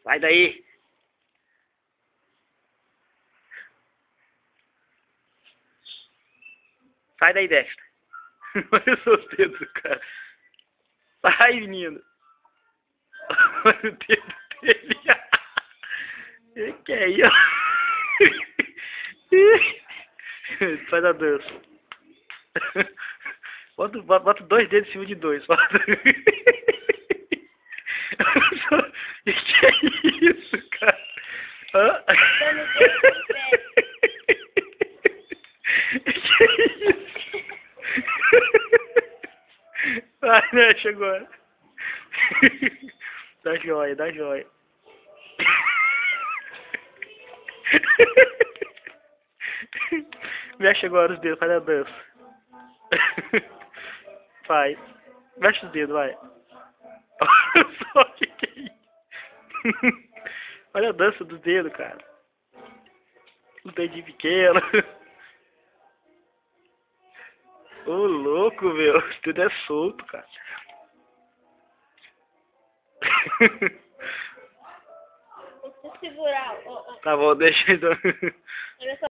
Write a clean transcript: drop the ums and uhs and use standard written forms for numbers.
Sai daí. Sai daí, Dexter. Olha os seus dedos, cara. Sai, menino. Olha o dedo dele. Que é isso? Faz a dança. Bota 2 dedos em cima de 2. Que é isso, cara? Hã? Que é isso? Vai, mexe agora. Dá joia, dá joia. Mexe agora os dedos, faz a dança. Faz. Mexe os dedos, vai. Olha só o que é isso. Olha a dança dos dedos, cara. Os dedinhos pequenos. Ô, louco, meu. Os dedos é solto, cara. Vou segurar. Tá bom, deixa então.